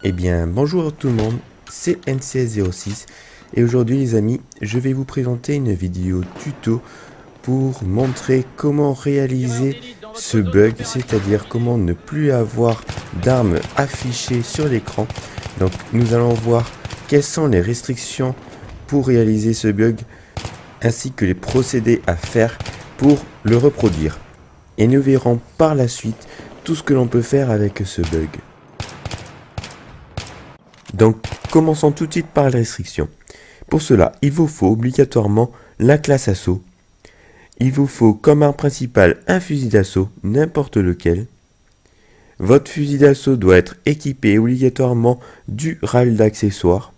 Eh bien, bonjour tout le monde, c'est NCS06 et aujourd'hui les amis, je vais vous présenter une vidéo tuto pour montrer comment réaliser ce bug, c'est-à-dire comment ne plus avoir d'armes affichées sur l'écran. Donc nous allons voir quelles sont les restrictions pour réaliser ce bug, ainsi que les procédés à faire pour le reproduire. Et nous verrons par la suite tout ce que l'on peut faire avec ce bug. Donc, commençons tout de suite par les restrictions. Pour cela, il vous faut obligatoirement la classe assaut. Il vous faut comme arme principale un fusil d'assaut, n'importe lequel. Votre fusil d'assaut doit être équipé obligatoirement du râle d'accessoires.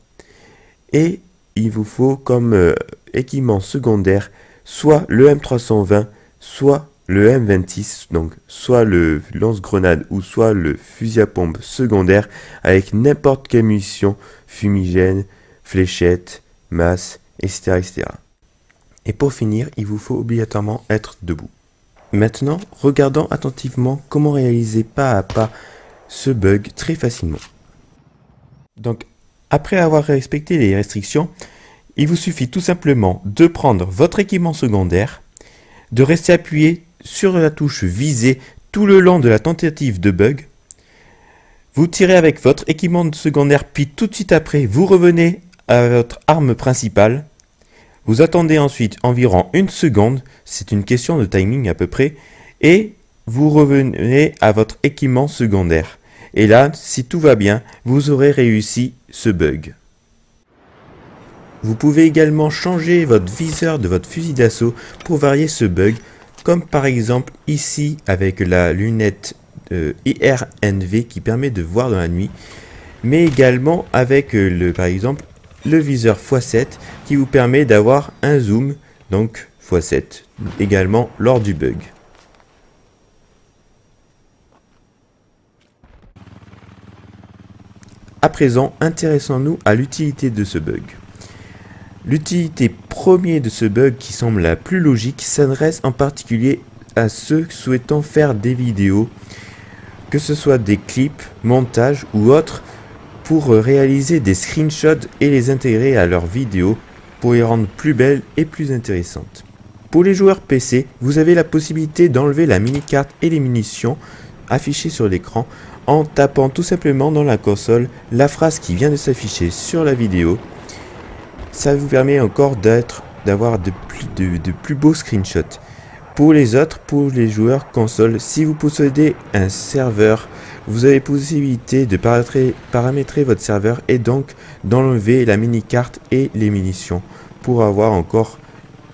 Et il vous faut comme équipement secondaire soit le M320, soit le M26, donc soit le lance-grenade ou soit le fusil à pompe secondaire avec n'importe quelle munition, fumigène, fléchette, masse, etc., etc. Et pour finir, il vous faut obligatoirement être debout. Maintenant, regardons attentivement comment réaliser pas à pas ce bug très facilement. Donc, après avoir respecté les restrictions, il vous suffit tout simplement de prendre votre équipement secondaire, de rester appuyé sur la touche visée tout le long de la tentative de bug. Vous tirez avec votre équipement secondaire, puis tout de suite après, vous revenez à votre arme principale. Vous attendez ensuite environ une seconde, c'est une question de timing à peu près, et vous revenez à votre équipement secondaire. Et là, si tout va bien, vous aurez réussi ce bug. Vous pouvez également changer votre viseur de votre fusil d'assaut pour varier ce bug, comme par exemple ici avec la lunette IRNV qui permet de voir dans la nuit, mais également avec par exemple le viseur x7 qui vous permet d'avoir un zoom, donc x7, également lors du bug. À présent, intéressons-nous à l'utilité de ce bug. L'utilité première de ce bug qui semble la plus logique s'adresse en particulier à ceux souhaitant faire des vidéos, que ce soit des clips, montages ou autres, pour réaliser des screenshots et les intégrer à leurs vidéos pour les rendre plus belles et plus intéressantes. Pour les joueurs PC, vous avez la possibilité d'enlever la mini-carte et les munitions affichées sur l'écran en tapant tout simplement dans la console la phrase qui vient de s'afficher sur la vidéo. Ça vous permet encore d'avoir de plus beaux screenshots. Pour les autres, pour les joueurs console, si vous possédez un serveur, vous avez possibilité de paramétrer votre serveur et donc d'enlever la mini-carte et les munitions pour avoir encore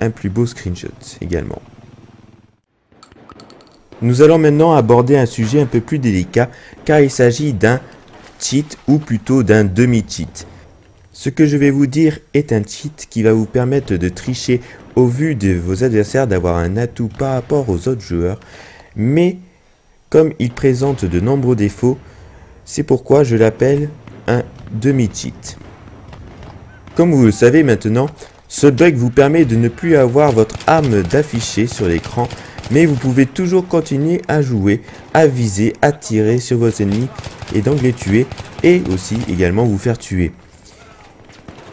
un plus beau screenshot également. Nous allons maintenant aborder un sujet un peu plus délicat car il s'agit d'un cheat ou plutôt d'un demi-cheat. Ce que je vais vous dire est un cheat qui va vous permettre de tricher au vu de vos adversaires, d'avoir un atout par rapport aux autres joueurs, mais comme il présente de nombreux défauts, c'est pourquoi je l'appelle un demi-cheat. Comme vous le savez maintenant, ce bug vous permet de ne plus avoir votre arme d'afficher sur l'écran, mais vous pouvez toujours continuer à jouer, à viser, à tirer sur vos ennemis et donc les tuer et aussi également vous faire tuer.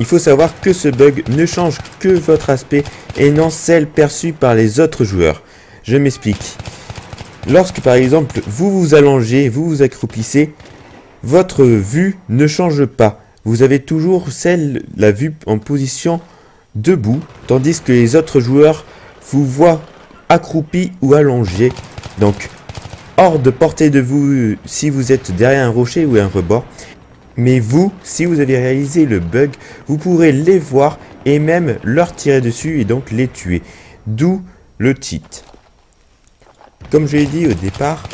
Il faut savoir que ce bug ne change que votre aspect et non celle perçue par les autres joueurs. Je m'explique. Lorsque par exemple vous vous allongez, vous vous accroupissez, votre vue ne change pas. Vous avez toujours la vue en position debout, tandis que les autres joueurs vous voient accroupi ou allongé. Donc hors de portée de vous si vous êtes derrière un rocher ou un rebord. Mais vous, si vous avez réalisé le bug, vous pourrez les voir et même leur tirer dessus et donc les tuer. D'où le cheat. Comme je l'ai dit au départ,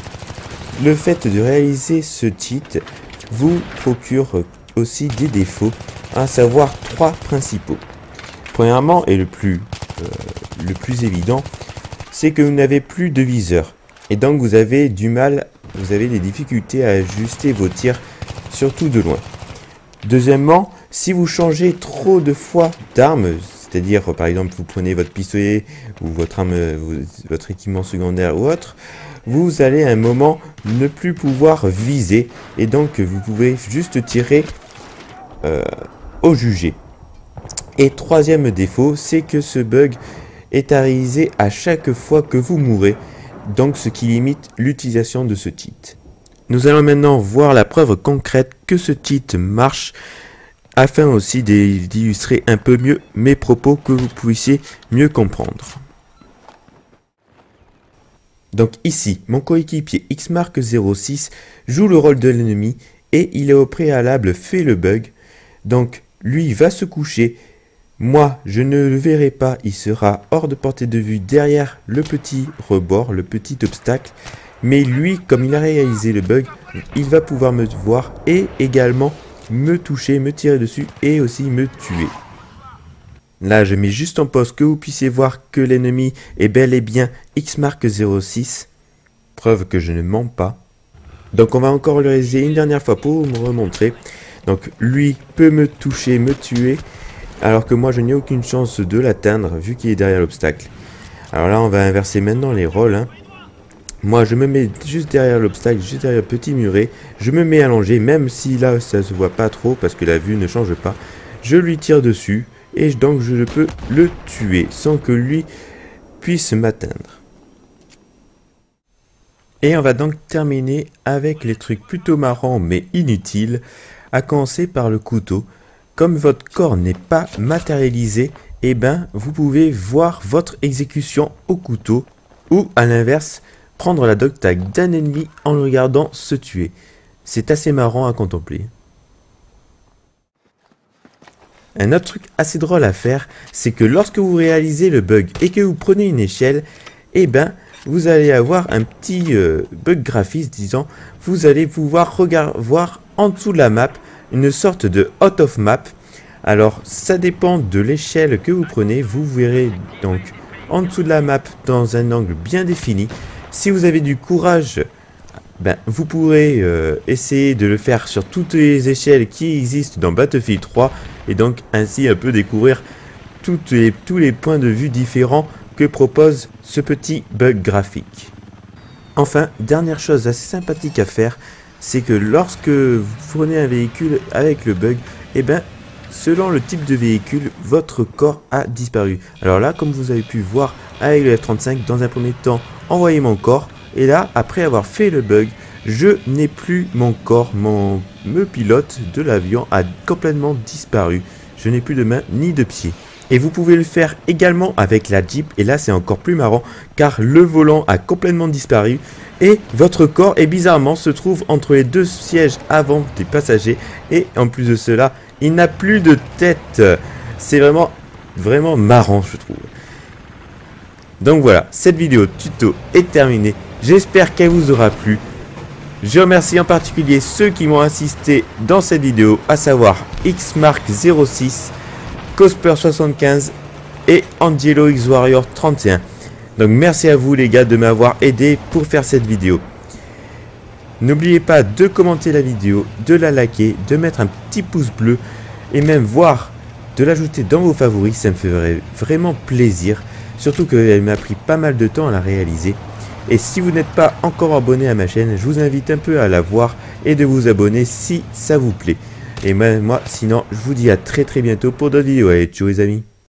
le fait de réaliser ce cheat vous procure aussi des défauts, à savoir trois principaux. Premièrement, et le plus évident, c'est que vous n'avez plus de viseur. Et donc vous avez des difficultés à ajuster vos tirs, surtout de loin. Deuxièmement, si vous changez trop de fois d'arme, c'est-à-dire par exemple vous prenez votre pistolet ou votre équipement secondaire ou autre, vous allez à un moment ne plus pouvoir viser et donc vous pouvez juste tirer au jugé. Et troisième défaut, c'est que ce bug est à réaliser à chaque fois que vous mourrez, donc ce qui limite l'utilisation de ce cheat. Nous allons maintenant voir la preuve concrète que ce cheat marche, afin aussi d'illustrer un peu mieux mes propos, que vous puissiez mieux comprendre. Donc ici, mon coéquipier xmark06 joue le rôle de l'ennemi et il est au préalable fait le bug. Donc lui va se coucher, moi je ne le verrai pas, il sera hors de portée de vue derrière le petit rebord, le petit obstacle. Mais lui, comme il a réalisé le bug, il va pouvoir me voir et également me toucher, me tirer dessus et aussi me tuer. Là, je mets juste en pause que vous puissiez voir que l'ennemi est bel et bien xmark06. Preuve que je ne mens pas. Donc on va encore le réaliser une dernière fois pour me remontrer. Donc lui peut me toucher, me tuer, alors que moi je n'ai aucune chance de l'atteindre vu qu'il est derrière l'obstacle. Alors là, on va inverser maintenant les rôles, hein. Moi, je me mets juste derrière l'obstacle, juste derrière le petit muret. Je me mets allongé, même si là, ça se voit pas trop parce que la vue ne change pas. Je lui tire dessus et donc je peux le tuer sans que lui puisse m'atteindre. Et on va donc terminer avec les trucs plutôt marrants mais inutiles, à commencer par le couteau. Comme votre corps n'est pas matérialisé, eh ben, vous pouvez voir votre exécution au couteau ou à l'inverse, prendre la dog tag d'un ennemi en le regardant se tuer. C'est assez marrant à contempler. Un autre truc assez drôle à faire, c'est que lorsque vous réalisez le bug et que vous prenez une échelle, eh ben, vous allez avoir un petit bug graphiste, disons, vous allez pouvoir voir en dessous de la map une sorte de out of map. Alors, ça dépend de l'échelle que vous prenez, vous verrez donc en dessous de la map dans un angle bien défini. Si vous avez du courage, ben, vous pourrez essayer de le faire sur toutes les échelles qui existent dans Battlefield 3 et donc ainsi un peu découvrir tous les points de vue différents que propose ce petit bug graphique. Enfin, dernière chose assez sympathique à faire, c'est que lorsque vous prenez un véhicule avec le bug, et ben, selon le type de véhicule, votre corps a disparu. Alors là, comme vous avez pu voir avec le F-35, dans un premier temps, envoyer mon corps. Et là, après avoir fait le bug, je n'ai plus mon corps. Le pilote de l'avion a complètement disparu. Je n'ai plus de main ni de pied. Et vous pouvez le faire également avec la Jeep. Et là, c'est encore plus marrant car le volant a complètement disparu. Et votre corps, et bizarrement, se trouve entre les deux sièges avant des passagers. Et en plus de cela, il n'a plus de tête. C'est vraiment marrant, je trouve. Donc voilà, cette vidéo tuto est terminée. J'espère qu'elle vous aura plu. Je remercie en particulier ceux qui m'ont assisté dans cette vidéo, à savoir xmark06, Cosper75 et Angelo xwarrior 31. Donc merci à vous les gars de m'avoir aidé pour faire cette vidéo. N'oubliez pas de commenter la vidéo, de la liker, de mettre un petit pouce bleu et même voire de l'ajouter dans vos favoris, ça me ferait vraiment plaisir. Surtout qu'elle m'a pris pas mal de temps à la réaliser. Et si vous n'êtes pas encore abonné à ma chaîne, je vous invite un peu à la voir et de vous abonner si ça vous plaît. Et moi sinon, je vous dis à très bientôt pour d'autres vidéos. Allez, ciao les amis.